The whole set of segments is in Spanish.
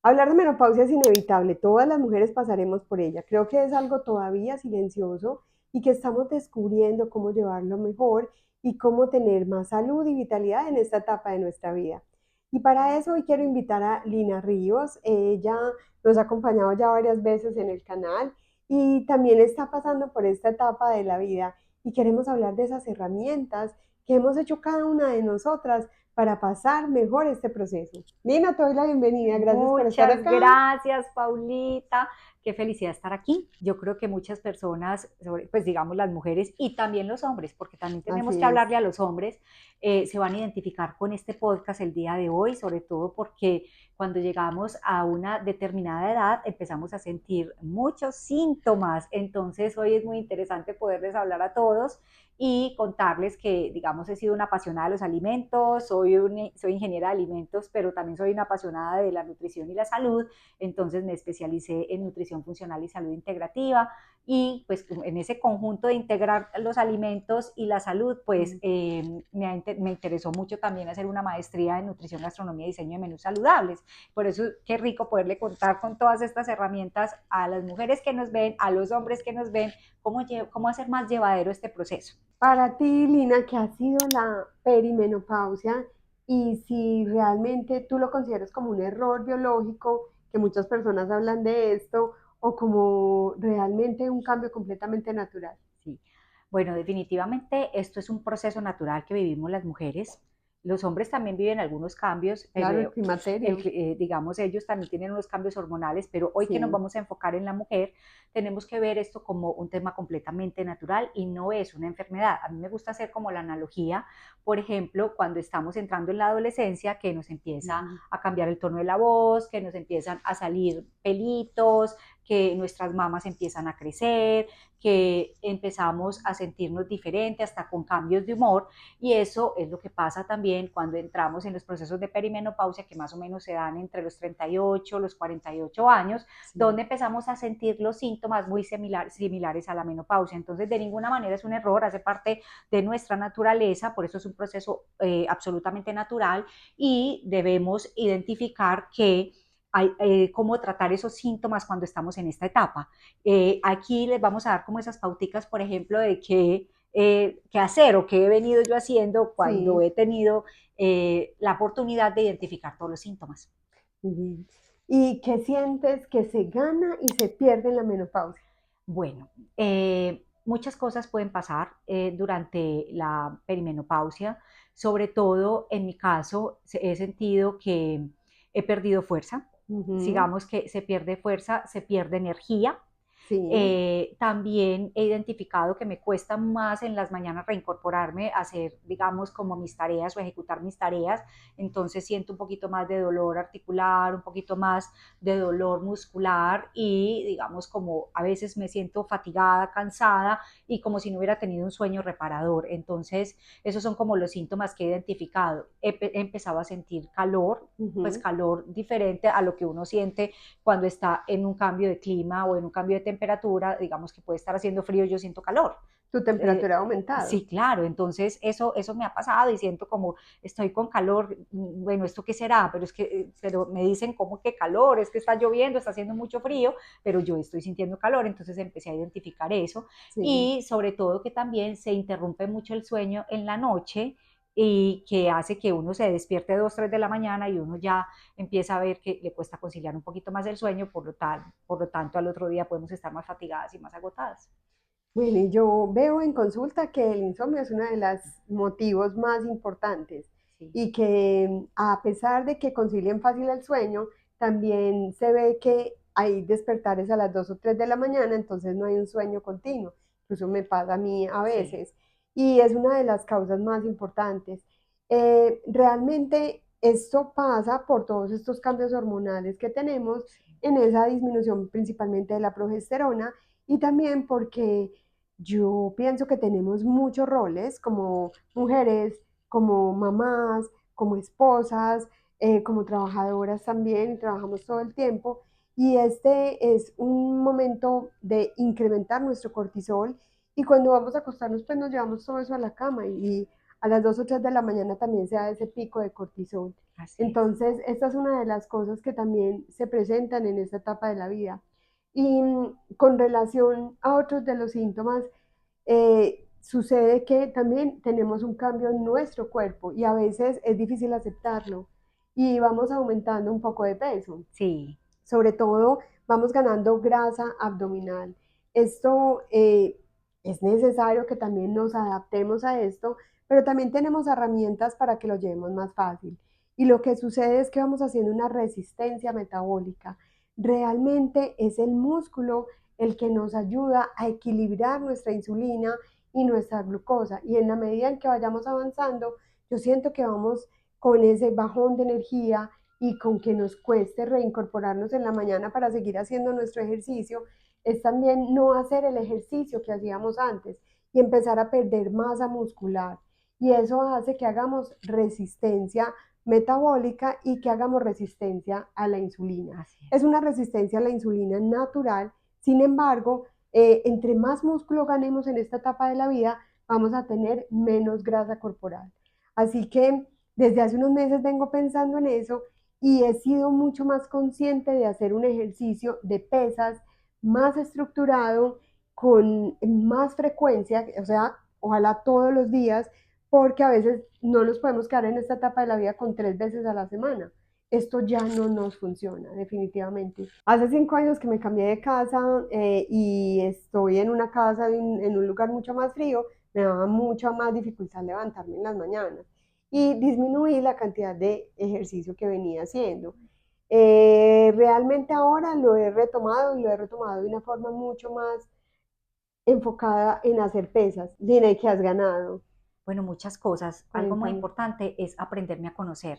Hablar de menopausia es inevitable, todas las mujeres pasaremos por ella. Creo que es algo todavía silencioso y que estamos descubriendo cómo llevarlo mejor y cómo tener más salud y vitalidad en esta etapa de nuestra vida. Y para eso hoy quiero invitar a Lina Ríos. Ella nos ha acompañado ya varias veces en el canal y también está pasando por esta etapa de la vida y queremos hablar de esas herramientas que hemos hecho cada una de nosotras para pasar mejor este proceso. Lina, te doy la bienvenida, gracias por estar Muchas acá. gracias, Paulita. Qué felicidad estar aquí. Yo creo que muchas personas, pues digamos las mujeres y también los hombres, porque también Así tenemos que es. hablarle a los hombres, se van a identificar con este podcast el día de hoy, sobre todo porque cuando llegamos a una determinada edad empezamos a sentir muchos síntomas. Entonces hoy es muy interesante poderles hablar a todos y contarles que, digamos, he sido una apasionada de los alimentos, soy ingeniera de alimentos, pero también soy una apasionada de la nutrición y la salud, entonces me especialicé en nutrición funcional y salud integrativa, y pues en ese conjunto de integrar los alimentos y la salud, pues me interesó mucho también hacer una maestría en nutrición, gastronomía y diseño de menús saludables. Por eso qué rico poderle contar con todas estas herramientas a las mujeres que nos ven, a los hombres que nos ven, cómo hacer más llevadero este proceso. Para ti, Lina, ¿qué ha sido la perimenopausia y si realmente tú lo consideras como un error biológico, que muchas personas hablan de esto, o como realmente un cambio completamente natural? Sí. Bueno, definitivamente esto es un proceso natural que vivimos las mujeres. Los hombres también viven algunos cambios, Claro, el climaterio. digamos, ellos también tienen unos cambios hormonales, pero hoy que nos Sí. vamos a enfocar en la mujer, tenemos que ver esto como un tema completamente natural y no es una enfermedad. A mí me gusta hacer como la analogía, por ejemplo, cuando estamos entrando en la adolescencia, que nos empieza Ujú. a cambiar el tono de la voz, que nos empiezan a salir pelitos, que nuestras mamas empiezan a crecer, que empezamos a sentirnos diferentes, hasta con cambios de humor, y eso es lo que pasa también cuando entramos en los procesos de perimenopausia, que más o menos se dan entre los 38, los 48 años, Sí. donde empezamos a sentir los síntomas muy similares a la menopausia. Entonces, de ninguna manera es un error, hace parte de nuestra naturaleza, por eso es un proceso absolutamente natural, y debemos identificar que hay, cómo tratar esos síntomas cuando estamos en esta etapa. Aquí les vamos a dar como esas pauticas, por ejemplo, de qué hacer o qué he venido yo haciendo cuando Sí. he tenido la oportunidad de identificar todos los síntomas. Ujú. ¿Y qué sientes que se gana y se pierde en la menopausia? Bueno, muchas cosas pueden pasar durante la perimenopausia, sobre todo en mi caso he sentido que he perdido fuerza, Ujú. digamos que se pierde fuerza, se pierde energía. Sí. También he identificado que me cuesta más en las mañanas reincorporarme a hacer, digamos, como mis tareas o ejecutar mis tareas. Entonces siento un poquito más de dolor articular, un poquito más de dolor muscular y, digamos, como a veces me siento fatigada, cansada y como si no hubiera tenido un sueño reparador. Entonces, esos son como los síntomas que he identificado. He empezado a sentir calor, pues Ujú. calor diferente a lo que uno siente cuando está en un cambio de clima o en un cambio de temperatura, digamos que puede estar haciendo frío, yo siento calor. Tu temperatura ha aumentado. Sí, claro, entonces eso me ha pasado y siento como estoy con calor, bueno, ¿esto qué será? Pero es que pero me dicen como que calor, es que está lloviendo, está haciendo mucho frío, pero yo estoy sintiendo calor, entonces empecé a identificar eso Sí. y sobre todo que también se interrumpe mucho el sueño en la noche y que hace que uno se despierte 2, 3 de la mañana y uno ya empieza a ver que le cuesta conciliar un poquito más el sueño, por lo tanto al otro día podemos estar más fatigadas y más agotadas. Bueno, y yo veo en consulta que el insomnio es uno de los motivos más importantes Sí. y que a pesar de que concilien fácil el sueño, también se ve que hay despertares a las 2 o 3 de la mañana, entonces no hay un sueño continuo. Incluso me pasa a mí a Sí. veces y es una de las causas más importantes. Realmente esto pasa por todos estos cambios hormonales que tenemos Sí. en esa disminución principalmente de la progesterona y también porque yo pienso que tenemos muchos roles como mujeres, como mamás, como esposas, como trabajadoras también, y trabajamos todo el tiempo. Y este es un momento de incrementar nuestro cortisol y cuando vamos a acostarnos, pues nos llevamos todo eso a la cama y a las 2 o 3 de la mañana también se da ese pico de cortisol. Así es. Entonces, esta es una de las cosas que también se presentan en esta etapa de la vida. Y con relación a otros de los síntomas, sucede que también tenemos un cambio en nuestro cuerpo y a veces es difícil aceptarlo y vamos aumentando un poco de peso. Sí, Sobre todo vamos ganando grasa abdominal. Esto es necesario que también nos adaptemos a esto, pero también tenemos herramientas para que lo llevemos más fácil. Y lo que sucede es que vamos haciendo una resistencia metabólica. Realmente es el músculo el que nos ayuda a equilibrar nuestra insulina y nuestra glucosa. Y en la medida en que vayamos avanzando, yo siento que vamos con ese bajón de energía y con que nos cueste reincorporarnos en la mañana para seguir haciendo nuestro ejercicio, es también no hacer el ejercicio que hacíamos antes y empezar a perder masa muscular. Y eso hace que hagamos resistencia metabólica y que hagamos resistencia a la insulina. así es. Es una resistencia a la insulina natural, sin embargo, entre más músculo ganemos en esta etapa de la vida, vamos a tener menos grasa corporal. Así que desde hace unos meses vengo pensando en eso y he sido mucho más consciente de hacer un ejercicio de pesas más estructurado, con más frecuencia, o sea, ojalá todos los días, porque a veces no nos podemos quedar en esta etapa de la vida con 3 veces a la semana. Esto ya no nos funciona, definitivamente. Hace 5 años que me cambié de casa y estoy en una casa en un lugar mucho más frío, me daba mucha más dificultad levantarme en las mañanas y disminuí la cantidad de ejercicio que venía haciendo. Realmente ahora lo he retomado y lo he retomado de una forma mucho más enfocada en hacer pesas. Dime, ¿qué has ganado? Bueno, muchas cosas. Algo muy Cuéntame. importante es aprenderme a conocer.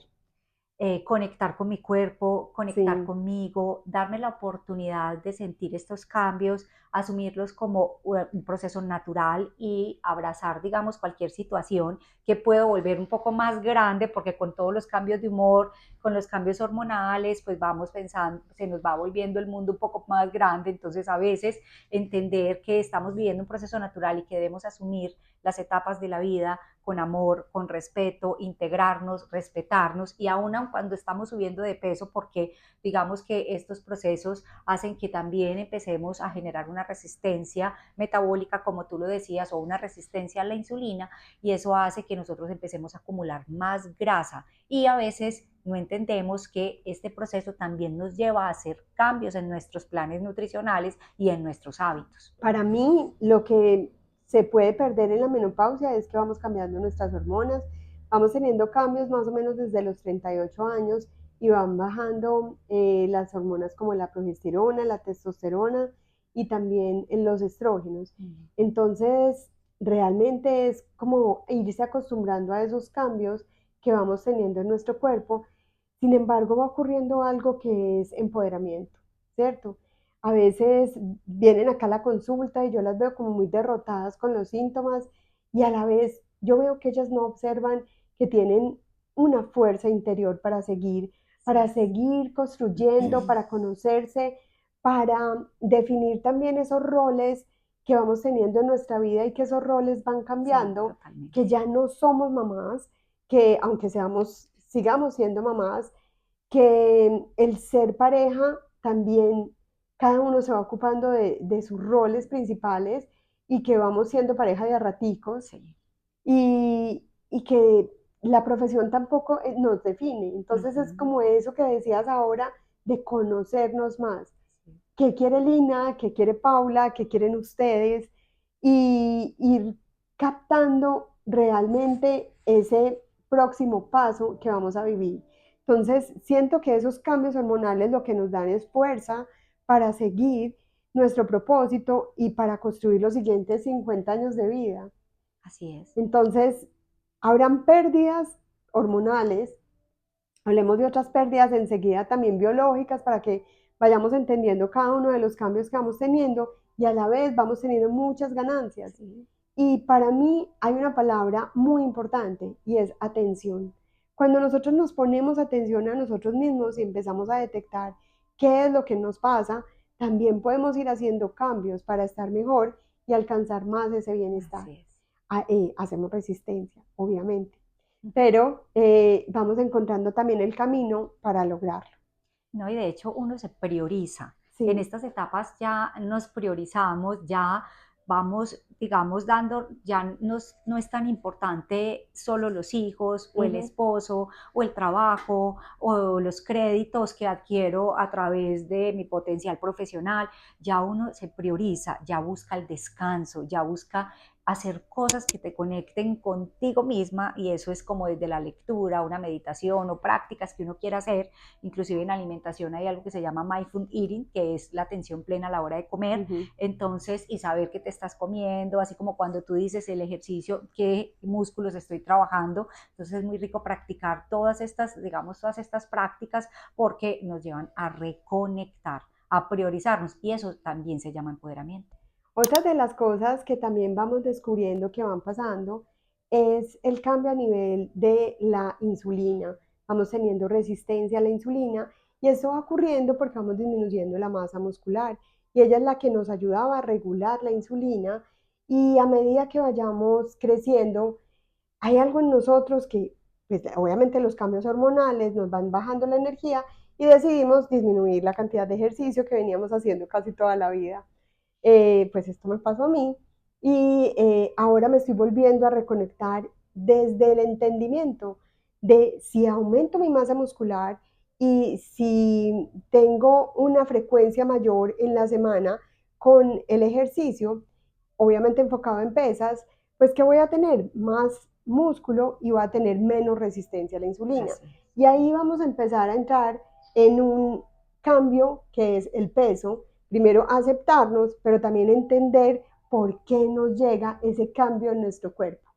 Conectar con mi cuerpo, conectar Sí, conmigo, darme la oportunidad de sentir estos cambios, asumirlos como un proceso natural y abrazar, digamos, cualquier situación que puedo volver un poco más grande, porque con todos los cambios de humor, con los cambios hormonales, pues vamos pensando, se nos va volviendo el mundo un poco más grande, entonces a veces entender que estamos viviendo un proceso natural y que debemos asumir las etapas de la vida con amor, con respeto, integrarnos, respetarnos y aún cuando estamos subiendo de peso, porque digamos que estos procesos hacen que también empecemos a generar una resistencia metabólica, como tú lo decías, o una resistencia a la insulina, y eso hace que nosotros empecemos a acumular más grasa y a veces no entendemos que este proceso también nos lleva a hacer cambios en nuestros planes nutricionales y en nuestros hábitos. para mí lo que se puede perder en la menopausia es que vamos cambiando nuestras hormonas, vamos teniendo cambios más o menos desde los 38 años y van bajando las hormonas como la progesterona, la testosterona y también los estrógenos. Entonces, realmente es como irse acostumbrando a esos cambios que vamos teniendo en nuestro cuerpo. Sin embargo, va ocurriendo algo que es empoderamiento, ¿cierto? A veces vienen acá a la consulta y yo las veo como muy derrotadas con los síntomas y a la vez yo veo que ellas no observan que tienen una fuerza interior para Sí. seguir construyendo, para conocerse, para definir también esos roles que vamos teniendo en nuestra vida y que esos roles van Sí, cambiando, totalmente. que ya no somos mamás, que aunque sigamos siendo mamás, que el ser pareja también, cada uno se va ocupando de sus roles principales y que vamos siendo pareja de a raticos Sí. y que la profesión tampoco nos define. Entonces es Ujú. como eso que decías ahora de conocernos más. Sí. ¿Qué quiere Lina? ¿Qué quiere Paula? ¿Qué quieren ustedes? Y ir captando realmente ese próximo paso que vamos a vivir. Entonces, siento que esos cambios hormonales lo que nos dan es fuerza para seguir nuestro propósito y para construir los siguientes 50 años de vida. Así es. Entonces, habrán pérdidas hormonales, hablemos de otras pérdidas enseguida también biológicas para que vayamos entendiendo cada uno de los cambios que vamos teniendo y a la vez vamos teniendo muchas ganancias. Sí. Y para mí hay una palabra muy importante y es atención. Cuando nosotros nos ponemos atención a nosotros mismos y empezamos a detectar qué es lo que nos pasa, también podemos ir haciendo cambios para estar mejor y alcanzar más ese bienestar. Así es. hacemos resistencia, obviamente, pero vamos encontrando también el camino para lograrlo. No, y de hecho uno se prioriza. En Sí. estas etapas ya nos priorizamos, ya vamos, digamos, dando, ya no es tan importante solo los hijos o el Ujú. esposo o el trabajo o los créditos que adquiero a través de mi potencial profesional. Ya uno se prioriza, ya busca el descanso, ya busca hacer cosas que te conecten contigo misma, y eso es como desde la lectura, una meditación o prácticas que uno quiera hacer. Inclusive en alimentación hay algo que se llama mindful eating, que es la atención plena a la hora de comer. Ujú. Entonces, y saber qué te estás comiendo, así como cuando tú dices el ejercicio, qué músculos estoy trabajando. Entonces es muy rico practicar todas estas, digamos, todas estas prácticas, porque nos llevan a reconectar, a priorizarnos, y eso también se llama empoderamiento. Otra de las cosas que también vamos descubriendo que van pasando es el cambio a nivel de la insulina. Vamos teniendo resistencia a la insulina y esto va ocurriendo porque vamos disminuyendo la masa muscular y ella es la que nos ayudaba a regular la insulina, y a medida que vayamos creciendo hay algo en nosotros que, pues, obviamente los cambios hormonales nos van bajando la energía y decidimos disminuir la cantidad de ejercicio que veníamos haciendo casi toda la vida. Pues esto me pasó a mí y ahora me estoy volviendo a reconectar desde el entendimiento de si aumento mi masa muscular y si tengo una frecuencia mayor en la semana con el ejercicio, obviamente enfocado en pesas, pues que voy a tener más músculo y voy a tener menos resistencia a la insulina. Así es. Y ahí vamos a empezar a entrar en un cambio que es el peso. Primero aceptarnos, pero también entender por qué nos llega ese cambio en nuestro cuerpo.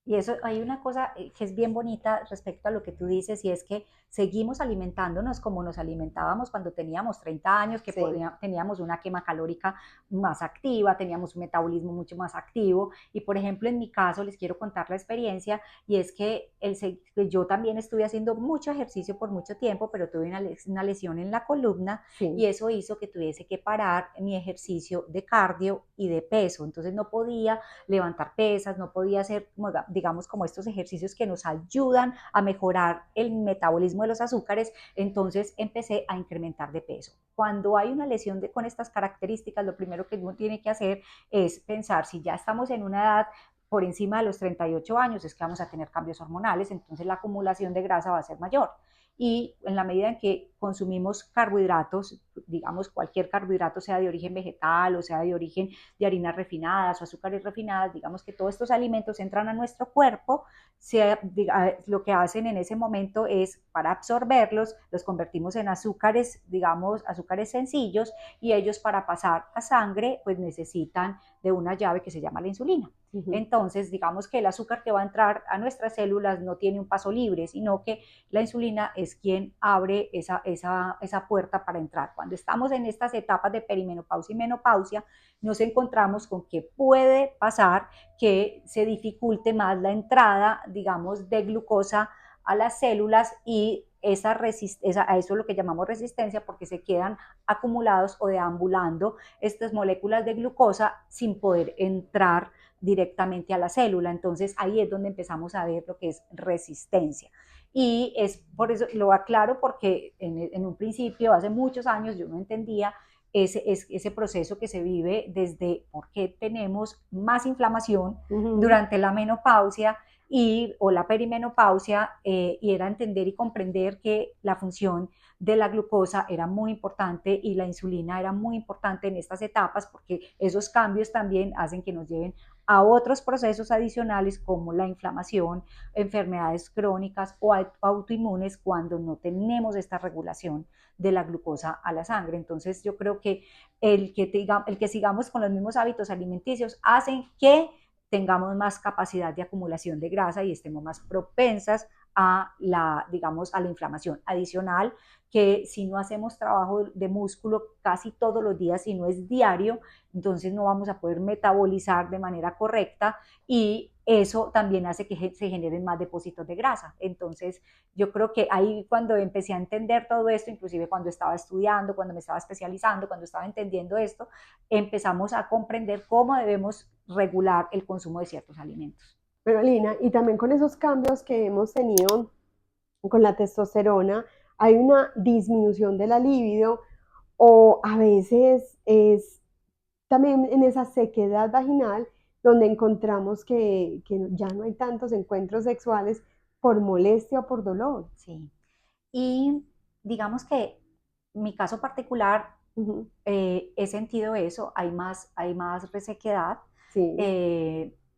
Y eso, hay una cosa que es bien bonita respecto a lo que tú dices, y es que seguimos alimentándonos como nos alimentábamos cuando teníamos 30 años, que Sí. teníamos una quema calórica más activa, teníamos un metabolismo mucho más activo. Y por ejemplo, en mi caso, les quiero contar la experiencia, y es que yo también estuve haciendo mucho ejercicio por mucho tiempo, pero tuve una lesión en la columna, Sí. y eso hizo que tuviese que parar mi ejercicio de cardio y de peso. Entonces no podía levantar pesas, no podía hacer, digamos, como estos ejercicios que nos ayudan a mejorar el metabolismo de los azúcares. Entonces empecé a incrementar de peso. Cuando hay una lesión con estas características, lo primero que uno tiene que hacer es pensar, si ya estamos en una edad por encima de los 38 años, es que vamos a tener cambios hormonales, entonces la acumulación de grasa va a ser mayor. Y en la medida en que consumimos carbohidratos, digamos cualquier carbohidrato, sea de origen vegetal o sea de origen de harinas refinadas o azúcares refinadas, digamos que todos estos alimentos entran a nuestro cuerpo, lo que hacen en ese momento es, para absorberlos, los convertimos en azúcares, digamos, azúcares sencillos, y ellos, para pasar a sangre, pues necesitan de una llave que se llama la insulina. Ujú. Entonces, digamos que el azúcar que va a entrar a nuestras células no tiene un paso libre, sino que la insulina es quien abre esa puerta para entrar. Cuando estamos en estas etapas de perimenopausia y menopausia, nos encontramos con que puede pasar que se dificulte más la entrada, digamos, de glucosa a las células, y a eso es lo que llamamos resistencia, porque se quedan acumulados o deambulando estas moléculas de glucosa sin poder entrar directamente a la célula. Entonces ahí es donde empezamos a ver lo que es resistencia. Y es por eso, lo aclaro, porque en un principio, hace muchos años, yo no entendía ese proceso que se vive desde por qué tenemos más inflamación Ujú. durante la menopausia o la perimenopausia, y era entender y comprender que la función de la glucosa era muy importante y la insulina era muy importante en estas etapas, porque esos cambios también hacen que nos lleven a otros procesos adicionales como la inflamación, enfermedades crónicas o autoinmunes, cuando no tenemos esta regulación de la glucosa a la sangre. Entonces yo creo que el que sigamos con los mismos hábitos alimenticios hacen que tengamos más capacidad de acumulación de grasa y estemos más propensas a la, digamos, a la inflamación. Adicional, que si no hacemos trabajo de músculo casi todos los días, si no es diario, entonces no vamos a poder metabolizar de manera correcta y eso también hace que se generen más depósitos de grasa. Entonces, yo creo que ahí cuando empecé a entender todo esto, inclusive cuando estaba estudiando, cuando me estaba especializando, cuando estaba entendiendo esto, empezamos a comprender cómo debemos regular el consumo de ciertos alimentos. Pero Lina, y también con esos cambios que hemos tenido con la testosterona, hay una disminución de la libido o a veces es también en esa sequedad vaginal donde encontramos que ya no hay tantos encuentros sexuales por molestia o por dolor. Sí. Y digamos que mi caso particular, Ujú. he sentido eso, hay más resequedad, Sí,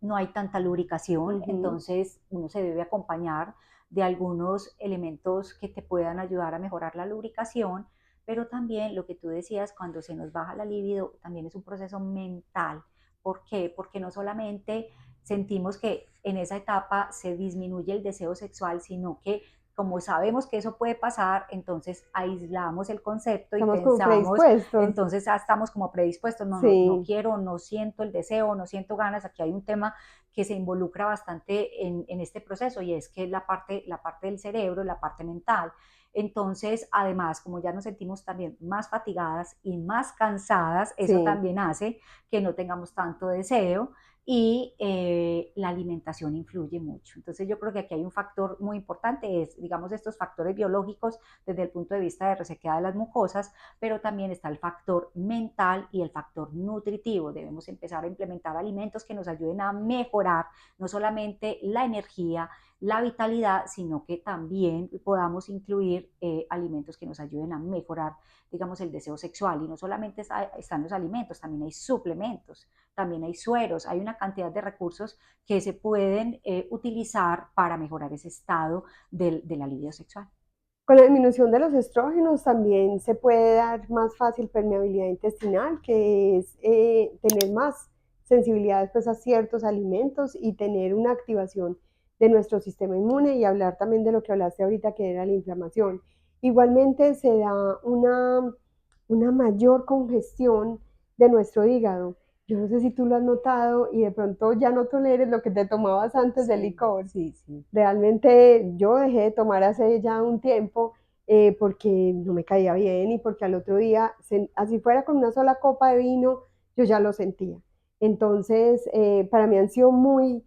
no hay tanta lubricación, ujú. entonces uno se debe acompañar de algunos elementos que te puedan ayudar a mejorar la lubricación, pero también lo que tú decías, cuando se nos baja la libido, también es un proceso mental. ¿Por qué? Porque no solamente sentimos que en esa etapa se disminuye el deseo sexual, sino que como sabemos que eso puede pasar, entonces aislamos el concepto y Estamos como pensamos, predispuestos. entonces ya estamos como predispuestos, no Sí, quiero, no siento el deseo, no siento ganas. Aquí hay un tema que se involucra bastante en este proceso y es que la parte del cerebro, la parte mental. Entonces, además, como ya nos sentimos también más fatigadas y más cansadas, eso sí. también hace que no tengamos tanto deseo y la alimentación influye mucho. Entonces yo creo que aquí hay un factor muy importante, es, digamos, estos factores biológicos desde el punto de vista de resequedad de las mucosas, pero también está el factor mental y el factor nutritivo. Debemos empezar a implementar alimentos que nos ayuden a mejorar no solamente la energía, la vitalidad, sino que también podamos incluir alimentos que nos ayuden a mejorar, digamos, el deseo sexual. Y no solamente están los alimentos, también hay suplementos, también hay sueros, hay una cantidad de recursos que se pueden utilizar para mejorar ese estado de la libido sexual. Con la disminución de los estrógenos también se puede dar más fácil permeabilidad intestinal, que es tener más sensibilidad después a ciertos alimentos y tener una activación de nuestro sistema inmune y hablar también de lo que hablaste ahorita que era la inflamación. Igualmente se da una mayor congestión de nuestro hígado. Yo no sé si tú lo has notado y de pronto ya no toleres lo que te tomabas antes del Sí, licor. sí, sí. Realmente yo dejé de tomar hace ya un tiempo porque no me caía bien y porque al otro día, así fuera con una sola copa de vino, yo ya lo sentía. Entonces, para mí han sido muy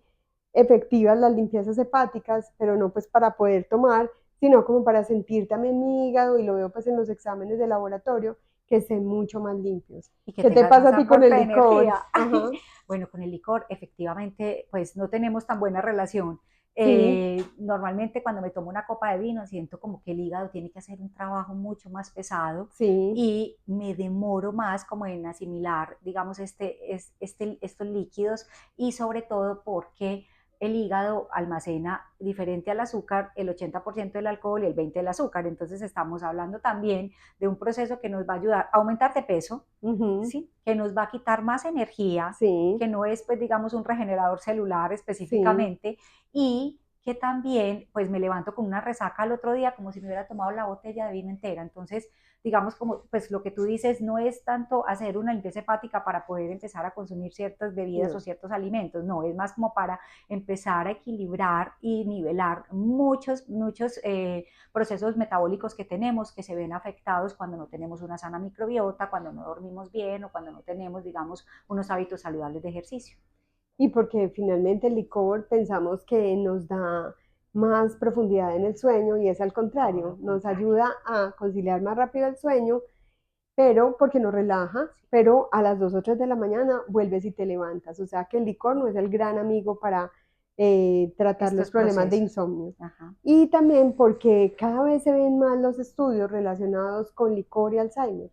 efectivas las limpiezas hepáticas, pero no pues para poder tomar, sino como para sentir también mi hígado y lo veo pues en los exámenes de laboratorio que estén mucho más limpios. Y que ¿Qué te tengas pasa más a ti con el aporte de licor? energía. Ajá, Bueno, con el licor efectivamente pues no tenemos tan buena relación. sí, Normalmente cuando me tomo una copa de vino siento como que el hígado tiene que hacer un trabajo mucho más pesado sí, y me demoro más como en asimilar, digamos, estos líquidos y sobre todo porque el hígado almacena, diferente al azúcar, el 80% del alcohol y el 20% del azúcar. Entonces estamos hablando también de un proceso que nos va a ayudar a aumentar de peso, ujú, ¿sí? Que nos va a quitar más energía, sí, que no es, pues, digamos, un regenerador celular sí. específicamente, y que también, pues, me levanto con una resaca al otro día como si me hubiera tomado la botella de vino entera. Entonces, digamos, como, pues, lo que tú dices no es tanto hacer una limpieza hepática para poder empezar a consumir ciertas bebidas o No. ciertos alimentos, no, es más como para empezar a equilibrar y nivelar muchos procesos metabólicos que tenemos que se ven afectados cuando no tenemos una sana microbiota, cuando no dormimos bien o cuando no tenemos, digamos, unos hábitos saludables de ejercicio. Y porque finalmente el licor pensamos que nos da más profundidad en el sueño y es al Todo contrario, lo nos contrario. ayuda a conciliar más rápido el sueño, pero porque nos relaja, pero a las 2 o 3 de la mañana vuelves y te levantas. O sea que el licor no es el gran amigo para tratar los Estos problemas de procesos. insomnio. Ajá. Y también porque cada vez se ven más los estudios relacionados con licor y Alzheimer.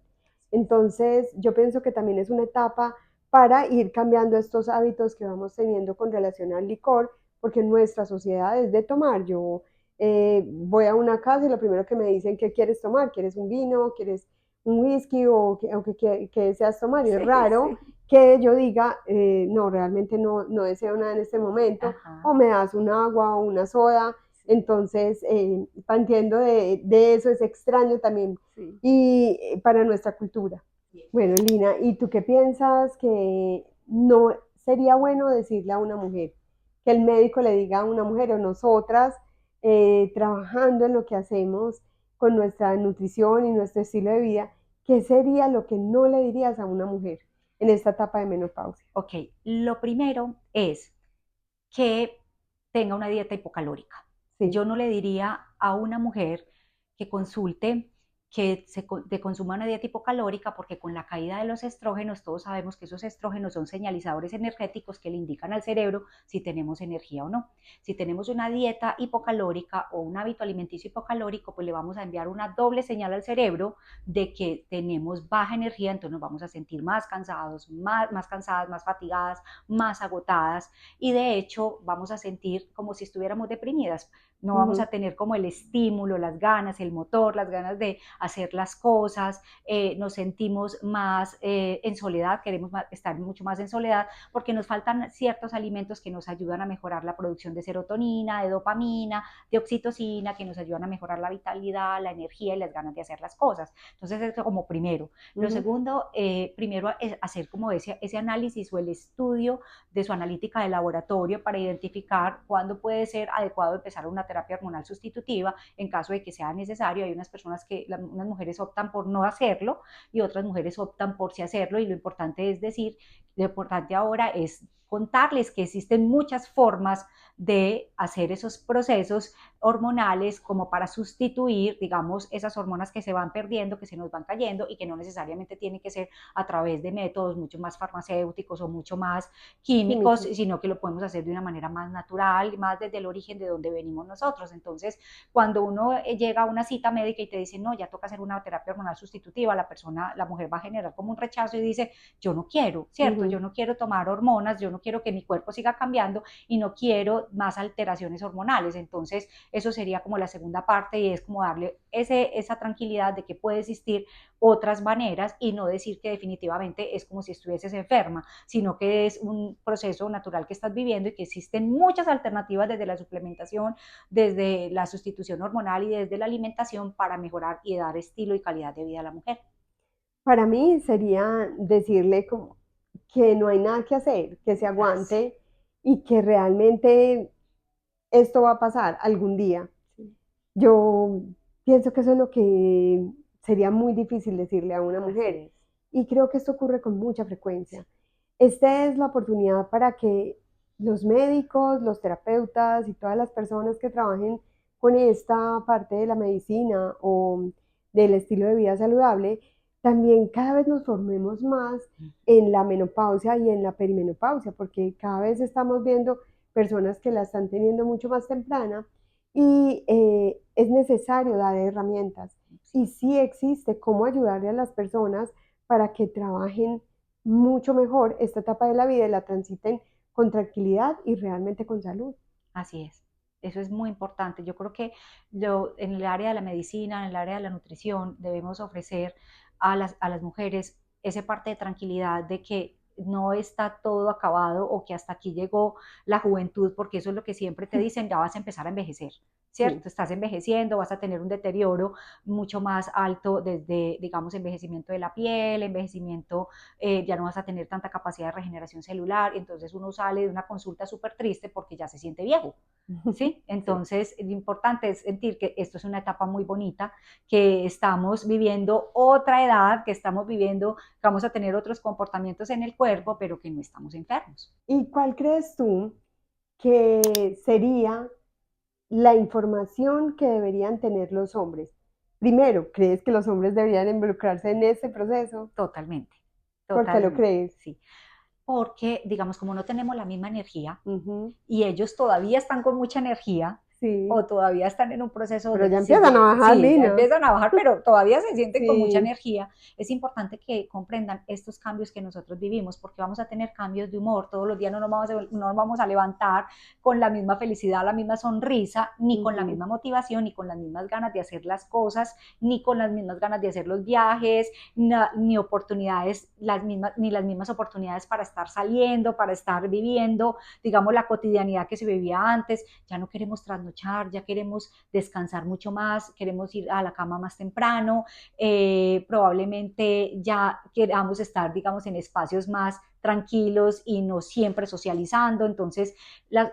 Entonces, yo pienso que también es una etapa para ir cambiando estos hábitos que vamos teniendo con relación al licor, porque nuestra sociedad es de tomar. Yo voy a una casa y lo primero que me dicen, ¿qué quieres tomar? ¿Quieres un vino? ¿Quieres un whisky o que deseas tomar? Y es Sí, raro sí. que yo diga, no, realmente no deseo nada en este momento, Ajá. o me das un agua o una soda, Entonces, partiendo de eso es extraño también Sí. y para nuestra cultura. Bueno, Lina, ¿y tú qué piensas que no sería bueno decirle a una mujer? Que el médico le diga a una mujer o nosotras, trabajando en lo que hacemos con nuestra nutrición y nuestro estilo de vida, ¿qué sería lo que no le dirías a una mujer en esta etapa de menopausia? Ok, lo primero es que tenga una dieta hipocalórica. Sí. Yo no le diría a una mujer que consulte que consuma una dieta hipocalórica porque con la caída de los estrógenos, todos sabemos que esos estrógenos son señalizadores energéticos que le indican al cerebro si tenemos energía o no. Si tenemos una dieta hipocalórica o un hábito alimenticio hipocalórico, pues le vamos a enviar una doble señal al cerebro de que tenemos baja energía, entonces nos vamos a sentir más cansados, más cansadas, más fatigadas, más agotadas y de hecho vamos a sentir como si estuviéramos deprimidas. No vamos Ujú. a tener como el estímulo, las ganas, el motor, las ganas de hacer las cosas, nos sentimos más en soledad, queremos estar mucho más en soledad porque nos faltan ciertos alimentos que nos ayudan a mejorar la producción de serotonina, de dopamina, de oxitocina, que nos ayudan a mejorar la vitalidad, la energía y las ganas de hacer las cosas. Entonces, eso como primero. Lo Ujú. segundo, primero es hacer como ese análisis o el estudio de su analítica de laboratorio para identificar cuándo puede ser adecuado empezar una terapia hormonal sustitutiva en caso de que sea necesario. Hay unas personas unas mujeres optan por no hacerlo y otras mujeres optan por sí hacerlo y lo importante es decir, lo importante ahora es contarles que existen muchas formas de hacer esos procesos hormonales como para sustituir, digamos, esas hormonas que se van perdiendo, que se nos van cayendo y que no necesariamente tienen que ser a través de métodos mucho más farmacéuticos o mucho más químicos, Químicos. sino que lo podemos hacer de una manera más natural, más desde el origen de donde venimos nosotros. Entonces, cuando uno llega a una cita médica y te dice, no, ya toca hacer una terapia hormonal sustitutiva, la mujer va a generar como un rechazo y dice, yo no quiero, ¿cierto? Ujú. Yo no quiero tomar hormonas, yo no quiero que mi cuerpo siga cambiando y no quiero más alteraciones hormonales. Entonces, eso sería como la segunda parte y es como darle esa tranquilidad de que puede existir otras maneras y no decir que definitivamente es como si estuvieses enferma, sino que es un proceso natural que estás viviendo y que existen muchas alternativas desde la suplementación, desde la sustitución hormonal y desde la alimentación para mejorar y dar estilo y calidad de vida a la mujer. Para mí sería decirle como que no hay nada que hacer, que se Así. aguante y que realmente esto va a pasar algún día. Sí. Yo pienso que eso es lo que sería muy difícil decirle a una Así mujer es. y creo que esto ocurre con mucha frecuencia. Esta es la oportunidad para que los médicos, los terapeutas y todas las personas que trabajen con esta parte de la medicina o del estilo de vida saludable, también cada vez nos formemos más en la menopausia y en la perimenopausia, porque cada vez estamos viendo personas que la están teniendo mucho más temprana y es necesario dar herramientas. Y sí existe cómo ayudarle a las personas para que trabajen mucho mejor esta etapa de la vida y la transiten con tranquilidad y realmente con salud. Así es. Eso es muy importante. Yo creo que en el área de la medicina, en el área de la nutrición, debemos ofrecer a las mujeres esa parte de tranquilidad de que no está todo acabado o que hasta aquí llegó la juventud, porque eso es lo que siempre te dicen, ya vas a empezar a envejecer, Sí. ¿cierto? Estás envejeciendo, vas a tener un deterioro mucho más alto desde, digamos, envejecimiento de la piel, envejecimiento, ya no vas a tener tanta capacidad de regeneración celular, entonces uno sale de una consulta súper triste porque ya se siente viejo. ¿Sí? Sí. Entonces, lo importante es sentir que esto es una etapa muy bonita, que estamos viviendo otra edad, que estamos viviendo, que vamos a tener otros comportamientos en el cuerpo, pero que no estamos enfermos. ¿Y cuál crees tú que sería la información que deberían tener los hombres? Primero, ¿crees que los hombres deberían involucrarse en este proceso? Totalmente, ¿Por qué lo totalmente, crees? sí. Porque, digamos, como no tenemos la misma energía Ujú. y ellos todavía están con mucha energía, Sí, o todavía están en un proceso pero donde ya empiezan a bajar, sí, ya Lina. empiezan a bajar, pero todavía se sienten con mucha Sí. energía, es importante que comprendan estos cambios que nosotros vivimos, porque vamos a tener cambios de humor, todos los días no nos vamos a levantar con la misma felicidad, la misma sonrisa, ni con la Ujú. misma motivación, ni con las mismas ganas de hacer las cosas, ni con las mismas ganas de hacer los viajes, ni oportunidades, ni las mismas oportunidades para estar saliendo, para estar viviendo, digamos, la cotidianidad que se vivía antes, ya no queremos trasnochar trasnochar, ya queremos descansar mucho más, queremos ir a la cama más temprano, probablemente ya queramos estar, digamos, en espacios más tranquilos y no siempre socializando. Entonces,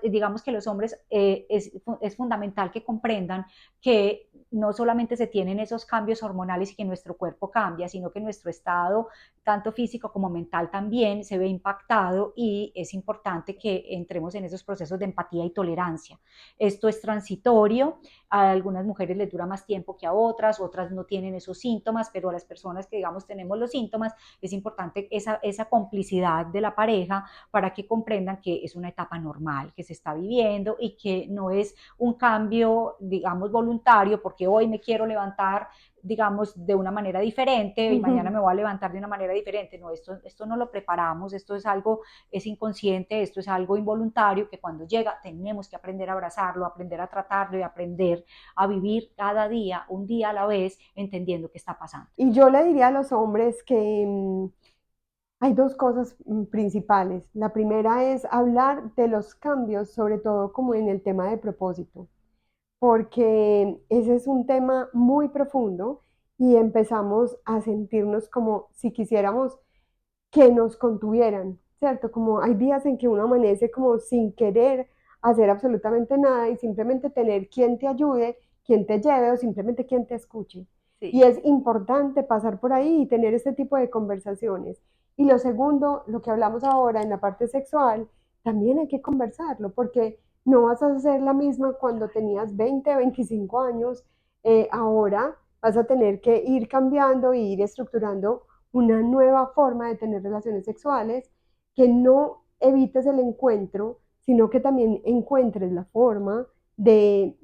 digamos que los hombres es fundamental que comprendan que no solamente se tienen esos cambios hormonales y que nuestro cuerpo cambia, sino que nuestro estado, tanto físico como mental, también se ve impactado, y es importante que entremos en esos procesos de empatía y tolerancia. Esto es transitorio, a algunas mujeres les dura más tiempo que a otras, otras no tienen esos síntomas, pero a las personas que, digamos, tenemos los síntomas, es importante esa complicidad de la pareja para que comprendan que es una etapa normal que se está viviendo y que no es un cambio, digamos, voluntario, porque hoy me quiero levantar, digamos, de una manera diferente y mañana me voy a levantar de una manera diferente. No, esto no lo preparamos, esto es algo, es inconsciente, esto es algo involuntario que cuando llega tenemos que aprender a abrazarlo, aprender a tratarlo y aprender a vivir cada día, un día a la vez, entendiendo qué está pasando. Y yo le diría a los hombres que hay dos cosas principales. La primera es hablar de los cambios, sobre todo como en el tema de propósito, porque ese es un tema muy profundo y empezamos a sentirnos como si quisiéramos que nos contuvieran, ¿cierto? Como hay días en que uno amanece como sin querer hacer absolutamente nada y simplemente tener quien te ayude, quien te lleve o simplemente quien te escuche. Sí. Y es importante pasar por ahí y tener este tipo de conversaciones. Y lo segundo, lo que hablamos ahora en la parte sexual, también hay que conversarlo, porque no vas a ser la misma cuando tenías 20, 25 años. Ahora vas a tener que ir cambiando e ir estructurando una nueva forma de tener relaciones sexuales, que no evites el encuentro, sino que también encuentres la forma de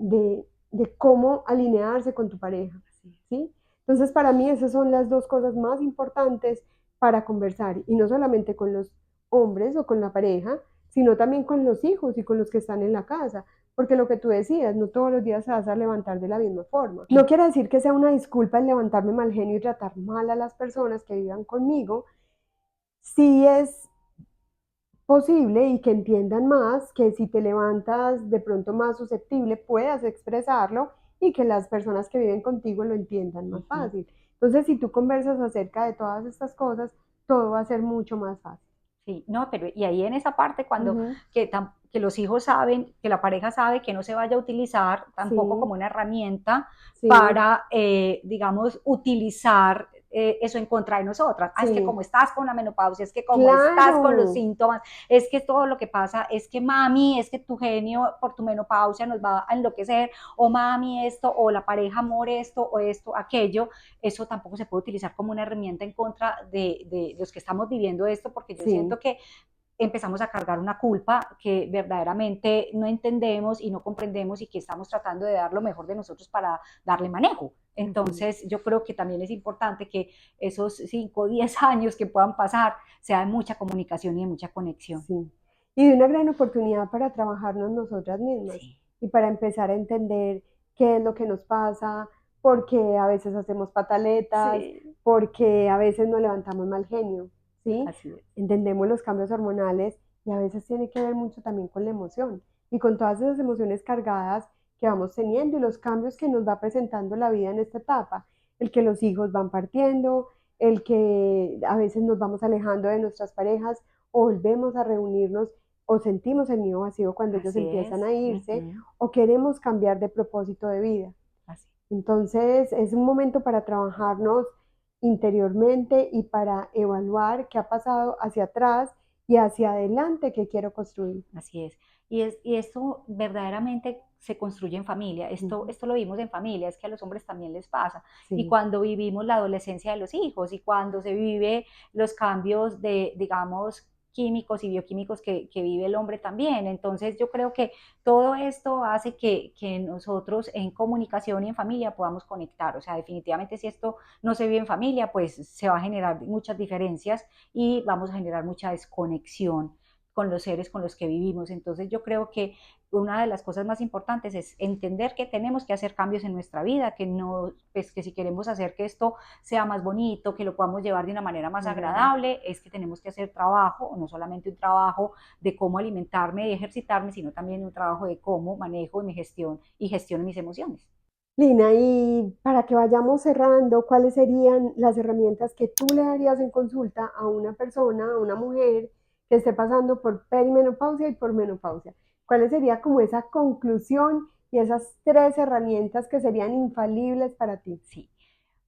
cómo alinearse con tu pareja, ¿sí? Entonces, para mí esas son las dos cosas más importantes para conversar, y no solamente con los hombres o con la pareja, sino también con los hijos y con los que están en la casa, porque lo que tú decías, no todos los días se vas a levantar de la misma forma. No quiere decir que sea una disculpa el levantarme mal genio y tratar mal a las personas que vivan conmigo. Sí es posible y que entiendan más que si te levantas de pronto más susceptible, puedas expresarlo y que las personas que viven contigo lo entiendan más fácil. Entonces, si tú conversas acerca de todas estas cosas, todo va a ser mucho más fácil. Sí, no, pero y ahí en esa parte cuando Ujú. que los hijos saben, que la pareja sabe que no se vaya a utilizar tampoco Sí, como una herramienta sí, para, digamos, utilizar eso en contra de nosotras. Ah, es que sí. como estás con la menopausia, es que como estás con los Claro, síntomas, es que todo lo que pasa, es que mami, es que tu genio por tu menopausia nos va a enloquecer, o mami esto, o la pareja amor esto, o esto, aquello. Eso tampoco se puede utilizar como una herramienta en contra de los que estamos viviendo esto, porque yo sí. siento que empezamos a cargar una culpa que verdaderamente no entendemos y no comprendemos, y que estamos tratando de dar lo mejor de nosotros para darle manejo. Ujú. Entonces, yo creo que también es importante que esos 5 o 10 años que puedan pasar sea de mucha comunicación y de mucha conexión. Sí. Y de una gran oportunidad para trabajarnos nosotras mismas Sí, y para empezar a entender qué es lo que nos pasa, porque a veces hacemos pataletas, sí, porque a veces nos levantamos mal genio, ¿sí? así es. Entendemos los cambios hormonales y a veces tiene que ver mucho también con la emoción y con todas esas emociones cargadas que vamos teniendo y los cambios que nos va presentando la vida en esta etapa, el que los hijos van partiendo, el que a veces nos vamos alejando de nuestras parejas o volvemos a reunirnos o sentimos el nido vacío cuando ellos Así empiezan es. a irse Ujú, o queremos cambiar de propósito de vida. así. Entonces es un momento para trabajarnos interiormente y para evaluar qué ha pasado hacia atrás y hacia adelante que quiero construir. Así es. Y esto verdaderamente se construye en familia. Ujú. Esto lo vimos en familia, es que a los hombres también les pasa. Y Sí, cuando vivimos la adolescencia de los hijos y cuando se vive los cambios de, digamos, químicos y bioquímicos que vive el hombre también. Entonces yo creo que todo esto hace que nosotros en comunicación y en familia podamos conectar. O sea, definitivamente si esto no se vive en familia, pues se va a generar muchas diferencias y vamos a generar mucha desconexión con los seres con los que vivimos. Entonces yo creo que una de las cosas más importantes es entender que tenemos que hacer cambios en nuestra vida, que no, pues que si queremos hacer que esto sea más bonito, que lo podamos llevar de una manera más Ujú. agradable, es que tenemos que hacer trabajo, no solamente un trabajo de cómo alimentarme y ejercitarme, sino también un trabajo de cómo manejo mi gestión y gestiono mis emociones. Lina, y para que vayamos cerrando, ¿cuáles serían las herramientas que tú le darías en consulta a una persona, a una mujer que esté pasando por perimenopausia y por menopausia? ¿Cuál sería como esa conclusión y esas tres herramientas que serían infalibles para ti? Sí.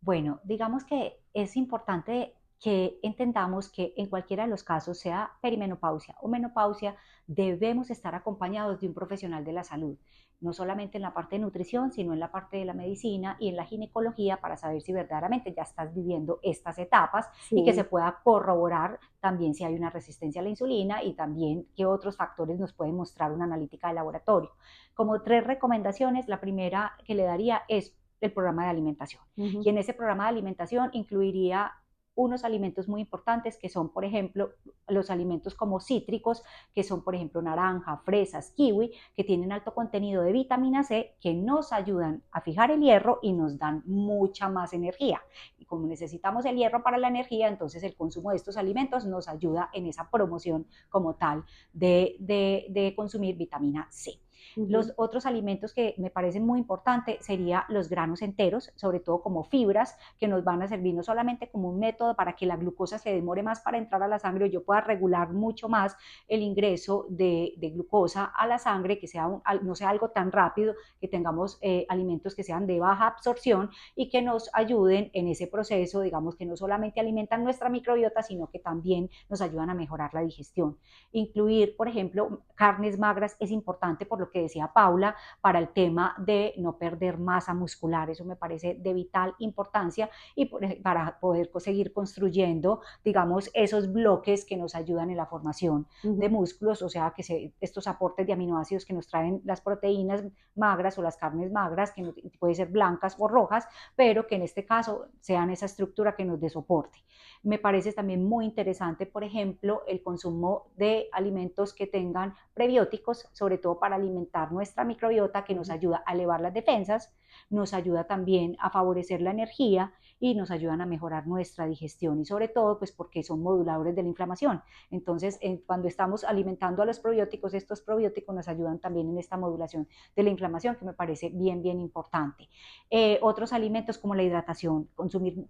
Bueno, digamos que es importante que entendamos que en cualquiera de los casos, sea perimenopausia o menopausia, debemos estar acompañados de un profesional de la salud, no solamente en la parte de nutrición, sino en la parte de la medicina y en la ginecología para saber si verdaderamente ya estás viviendo estas etapas y que se Sí. pueda corroborar también si hay una resistencia a la insulina y también qué otros factores nos pueden mostrar una analítica de laboratorio. Como tres recomendaciones, la primera que le daría es el programa de alimentación. Y Ujú. en ese programa de alimentación incluiría unos alimentos muy importantes que son, por ejemplo, los alimentos como cítricos, que son, por ejemplo, naranja, fresas, kiwi, que tienen alto contenido de vitamina C, que nos ayudan a fijar el hierro y nos dan mucha más energía. Y como necesitamos el hierro para la energía, entonces el consumo de estos alimentos nos ayuda en esa promoción como tal de consumir vitamina C. Los Ujú. otros alimentos que me parecen muy importantes serían los granos enteros, sobre todo como fibras, que nos van a servir no solamente como un método para que la glucosa se demore más para entrar a la sangre o yo pueda regular mucho más el ingreso de glucosa a la sangre, que sea no sea algo tan rápido, que tengamos alimentos que sean de baja absorción y que nos ayuden en ese proceso, digamos que no solamente alimentan nuestra microbiota, sino que también nos ayudan a mejorar la digestión. Incluir, por ejemplo, carnes magras es importante por lo que decía Paula, para el tema de no perder masa muscular. Eso me parece de vital importancia y para poder seguir construyendo, digamos, esos bloques que nos ayudan en la formación de Ujú. músculos, o sea, estos aportes de aminoácidos que nos traen las proteínas magras o las carnes magras, que pueden ser blancas o rojas, pero que en este caso sean esa estructura que nos dé soporte. Me parece también muy interesante, por ejemplo, el consumo de alimentos que tengan prebióticos, sobre todo para alimentar nuestra microbiota, que nos Ujú. ayuda a elevar las defensas, nos ayuda también a favorecer la energía y nos ayudan a mejorar nuestra digestión y sobre todo pues porque son moduladores de la inflamación. Entonces, cuando estamos alimentando a los probióticos, estos probióticos nos ayudan también en esta modulación de la inflamación, que me parece bien, bien importante. Otros alimentos como la hidratación,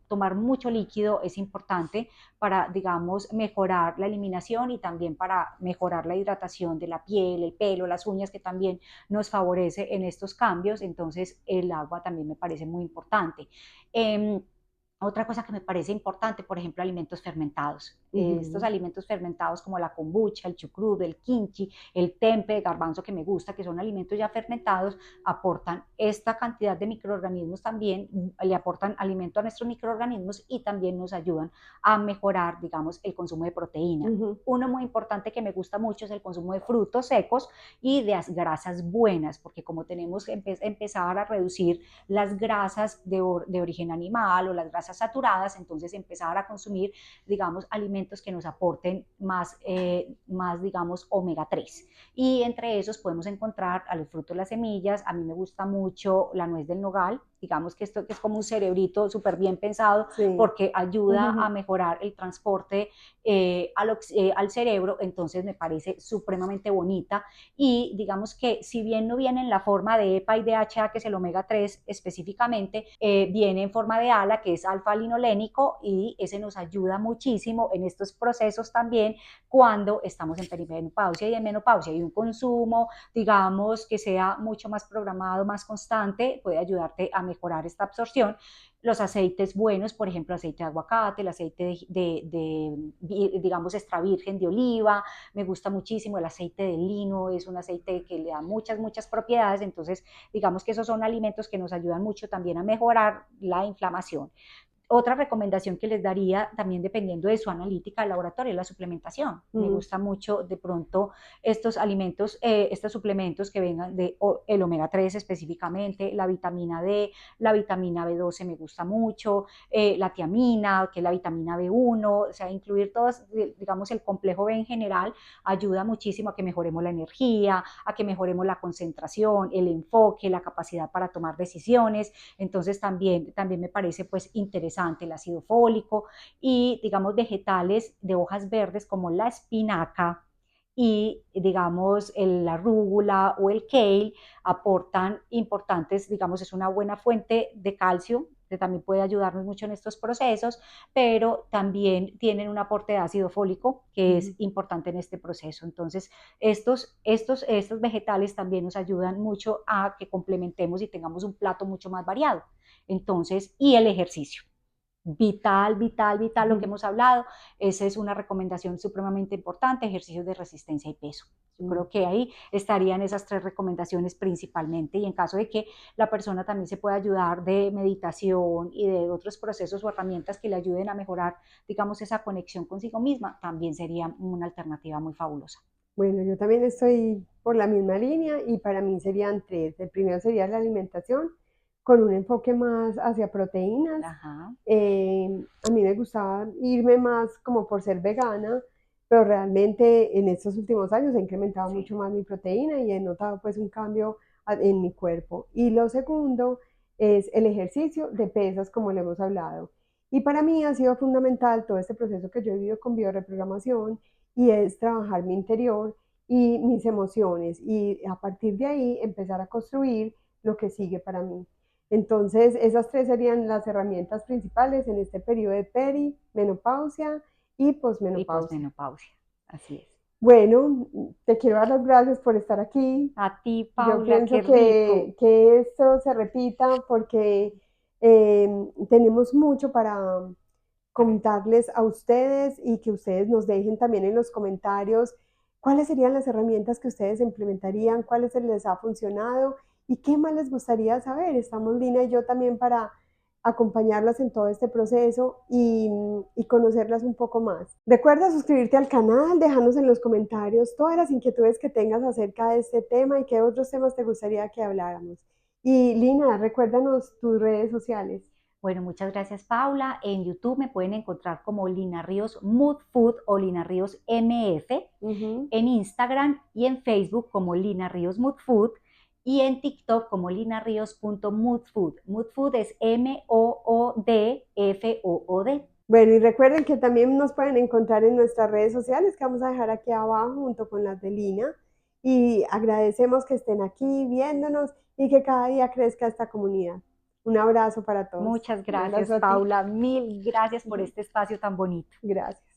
tomar mucho líquido es importante para, digamos, mejorar la eliminación y también para mejorar la hidratación de la piel, el pelo, las uñas, que también nos favorece en estos cambios. Entonces, el agua también me parece muy importante. Otra cosa que me parece importante, por ejemplo, alimentos fermentados. Estos Ujú. alimentos fermentados como la kombucha, el chucrut, el kimchi, el tempe de garbanzo que me gusta, que son alimentos ya fermentados, aportan esta cantidad de microorganismos también, le aportan alimento a nuestros microorganismos y también nos ayudan a mejorar, digamos, el consumo de proteína. Ujú. Uno muy importante que me gusta mucho es el consumo de frutos secos y de las grasas buenas, porque como tenemos que empezar a reducir las grasas de origen animal o las grasas saturadas, entonces empezar a consumir, digamos, alimentos que nos aporten más digamos, omega 3. Y entre esos podemos encontrar a los frutos, las semillas. A mí me gusta mucho la nuez del nogal, digamos que esto que es como un cerebrito súper bien pensado Sí. porque ayuda a Ujú. mejorar el transporte al cerebro, entonces me parece supremamente bonita y digamos que si bien no viene en la forma de EPA y DHA, que es el omega 3 específicamente, viene en forma de ALA, que es alfa-linolénico, y ese nos ayuda muchísimo en estos procesos también cuando estamos en perimenopausia y en menopausia, y un consumo, digamos, que sea mucho más programado, más constante, puede ayudarte a mejorar esta absorción. Los aceites buenos, por ejemplo, aceite de aguacate, el aceite digamos, extra virgen de oliva, me gusta muchísimo el aceite de lino, es un aceite que le da muchas, muchas propiedades, entonces digamos que esos son alimentos que nos ayudan mucho también a mejorar la inflamación. Otra recomendación que les daría, también dependiendo de su analítica del laboratorio, es la suplementación. Me gusta mucho de pronto estos alimentos, estos suplementos que vengan de el omega 3 específicamente, la vitamina D, la vitamina B12 me gusta mucho, la tiamina, que es la vitamina B1, o sea, incluir todos, digamos, el complejo B en general ayuda muchísimo a que mejoremos la energía, a que mejoremos la concentración, el enfoque, la capacidad para tomar decisiones. Entonces también me parece pues interesante el ácido fólico y digamos vegetales de hojas verdes como la espinaca y digamos la rúgula o el kale aportan importantes, digamos, es una buena fuente de calcio que también puede ayudarnos mucho en estos procesos, pero también tienen un aporte de ácido fólico que es importante en este proceso. Entonces, estos vegetales también nos ayudan mucho a que complementemos y tengamos un plato mucho más variado. Entonces, y el ejercicio. Vital, lo que hemos hablado. Esa es una recomendación supremamente importante, ejercicios de resistencia y peso. Yo creo que ahí estarían esas 3 recomendaciones principalmente, y en caso de que la persona también se pueda ayudar de meditación y de otros procesos o herramientas que le ayuden a mejorar, digamos, esa conexión consigo misma, también sería una alternativa muy fabulosa. Bueno, yo también estoy por la misma línea y para mí serían 3. El primero sería la alimentación con un enfoque más hacia proteínas. Ajá. A mí me gustaba irme más como por ser vegana, pero realmente en estos últimos años he incrementado mucho más mi proteína y he notado pues un cambio en mi cuerpo. Y lo segundo es el ejercicio de pesas, como le hemos hablado. Y para mí ha sido fundamental todo este proceso que yo he vivido con bioreprogramación y es trabajar mi interior y mis emociones y a partir de ahí empezar a construir lo que sigue para mí. Entonces, esas 3 serían las herramientas principales en este periodo de perimenopausia y Y posmenopausia. posmenopausia, así es. Bueno, te quiero dar las gracias por estar aquí. A ti, Yo Paula, pienso qué rico. que esto se repita porque tenemos mucho para contarles a ustedes y que ustedes nos dejen también en los comentarios cuáles serían las herramientas que ustedes implementarían, cuáles les ha funcionado y qué más les gustaría saber. Estamos Lina y yo también para acompañarlas en todo este proceso y conocerlas un poco más. Recuerda suscribirte al canal, dejarnos en los comentarios todas las inquietudes que tengas acerca de este tema y qué otros temas te gustaría que habláramos. Y Lina, recuérdanos tus redes sociales. Bueno, muchas gracias, Paula. En YouTube me pueden encontrar como Lina Ríos Mood Food o Lina Ríos MF. En Instagram y en Facebook como Lina Ríos Mood Food. Y en TikTok como linaríos.moodfood. Moodfood es MOODFOOD. Bueno, y recuerden que también nos pueden encontrar en nuestras redes sociales que vamos a dejar aquí abajo junto con las de Lina. Y agradecemos que estén aquí viéndonos y que cada día crezca esta comunidad. Un abrazo para todos. Muchas Un gracias, abrazo a ti. Paula. Mil gracias por este espacio tan bonito. Gracias.